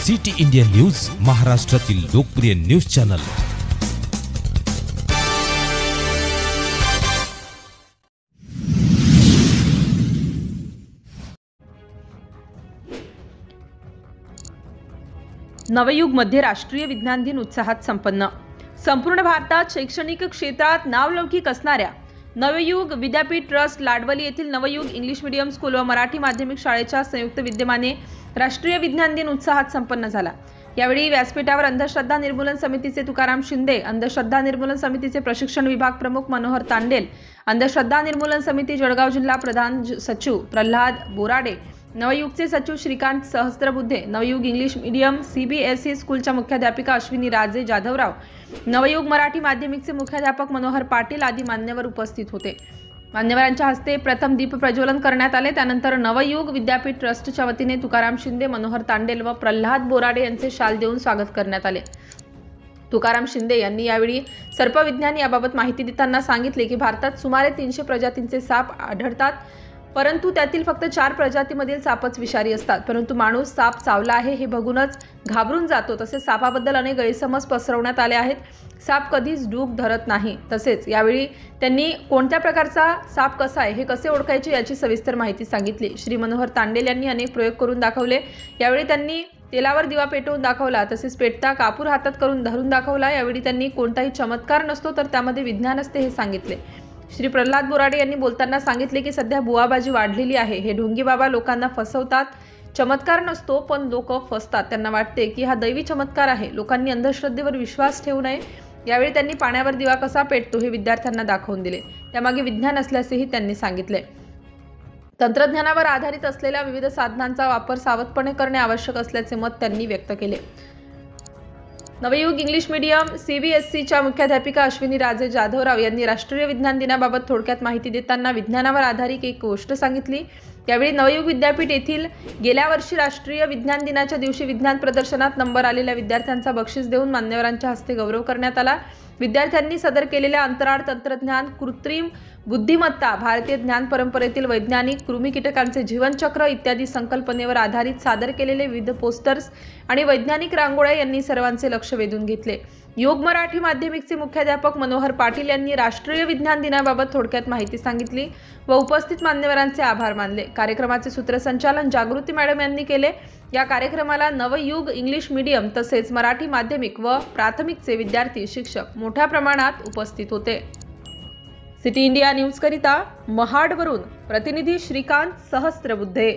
City India news, महाराष्ट्रातील लोकप्रिय news channel. Navyug मध्ये राष्ट्रीय विज्ञान दिन उत्साहात संपन्न। संपूर्ण भारतात शैक्षणिक क्षेत्रात नावलौकिक असणाऱ्या नवयुग विद्यापीठ ट्रस्ट लाडवली येथील नवयुग इंग्लिश मीडियम स्कूल व मराठी माध्यमिक शाळेच्या संयुक्त विद्यमाने राष्ट्रीय विज्ञान दिन उत्साहात संपन्न झाला। यावेळी व्यासपीठावर अंधश्रद्धा निर्मूलन समितीचे तुकाराम शिंदे, अंधश्रद्धा निर्मूलन समितीचे प्रशिक्षण विभाग प्रमुख मनोहर तांडेल, अंधश्रद्धा निर्मूलन समिती जळगाव जिल्हा प्रधान सचिव प्रल्हाद बोराडे, नवयुगचे सचिव Shrikant Sahasrabuddhe, Navyug English medium CBSE स्कूलच्या मुख्याध्यापिका अश्विनी राजे जाधवराव, नवयुग मराठी माध्यमिकचे मुख्याध्यापक मनोहर पाटील आदी मान्यवर उपस्थित होते। मान्यवरांच्या हस्ते प्रथम दीप प्रज्वलन करण्यात आले। त्यानंतर नवयुग विद्यापीठ ट्रस्टच्या वतीने तुकाराम शिंदे, मनोहर तांडेल व प्रल्हाद बोराडे यांचे शाल देऊन स्वागत करण्यात आले। तुकाराम शिंदे यांनी यावेळी सर्पविज्ञान याबाबत माहिती देताना सांगितले की भारतात सुमारे 300 प्रजातींचे साप आढळतात, परंतु त्यातील फक्त 4 प्रजातीमधील सापच विषारी असतात। परंतु माणूस साप चावला आहे हे बघूनच घाबरून जातो। तसेच सापाबद्दल अनेक गैरसमज पसरवण्यात आले आहेत। साप कधीच डूक धरत नाही। तसेच यावेळी त्यांनी कोणत्या प्रकारचा साप कसा आहे हे कसे ओळखायचे याची सविस्तर माहिती सांगितली। श्री मनोहर तांडेल यांनी अनेक प्रयोग करून दाखवले। यावेळी त्यांनी तेलावर दिवा पेटवून दाखवला, तसेच पेटता कापूर हातात करून धरून दाखवला। यावेळी त्यांनी कोणताही चमत्कार नसतो तर त्यामध्ये विज्ञान असते हे सांगितले। श्री प्रल्हाद बोराडे यांनी बोलताना सांगितले की सध्या बुवाबाजी वाढलेली आहे। हे ढोंगी बाबा लोकांना फसवतात। चमत्कार नसतो पण लोक फसतात। त्यांना वाटते की हा दैवी चमत्कार आहे। लोकांनी अंधश्रद्धेवर विश्वास ठेवू नये। यावेळी त्यांनी पाण्यावर दिवा कसा पेटतो हे विद्यार्थ्यांना दाखवून दिले। त्यामागे विज्ञान असल्याचेही त्यांनी सांगितले। तंत्रज्ञानावर आधारित असलेल्या विविध साधनांचा वापर सावधपणे करणे आवश्यक असल्याचे मत त्यांनी व्यक्त केले। नवयुग इंग्लिश मीडियम सीबीएसईच्या मुख्याध्यापिका अश्विनी राजे जाधवराव यांनी राष्ट्रीय विज्ञान दिनाबाबत थोडक्यात माहिती देताना विज्ञानावर आधारित एक गोष्ट सांगितली। यावेळी नवयुग विद्यापीठ येथील गेल्या वर्षी राष्ट्रीय विज्ञान दिनाच्या दिवशी विज्ञान प्रदर्शनात नंबर आलेल्या विद्यार्थ्यांचा बक्षीस देऊन मान्यवरांच्या हस्ते गौरव करण्यात आला। विद्यार्थ्यांनी सदर केलेल्या अंतराळ तंत्रज्ञान, कृत्रिम बुद्धिमत्ता, भारतीय ज्ञान परंपरेतील वैज्ञानिक, कृमी कीटकांचे जीवनचक्र इत्यादी संकल्पनेवर आधारित सादर केलेले विविध पोस्टर्स आणि वैज्ञानिक रांगोळ्या यांनी सर्वांचे लक्ष वेधून घेतले। योग मराठी माध्यमिकचे मुख्याध्यापक मनोहर पाटील यांनी राष्ट्रीय विज्ञान दिनाबाबत थोडक्यात माहिती सांगितली व उपस्थित मान्यवरांचे आभार मानले। कार्यक्रमाचे सूत्रसंचालन जागृती मॅडम यांनी केले। या कार्यक्रमाला नवयुग इंग्लिश मीडियम तसेच मराठी माध्यमिक व प्राथमिकचे विद्यार्थी, शिक्षक मोठ्या प्रमाणात उपस्थित होते। सिटी इंडिया न्यूज करिता महाडवरून प्रतिनिधी श्रीकांत सहस्त्रबुद्धे।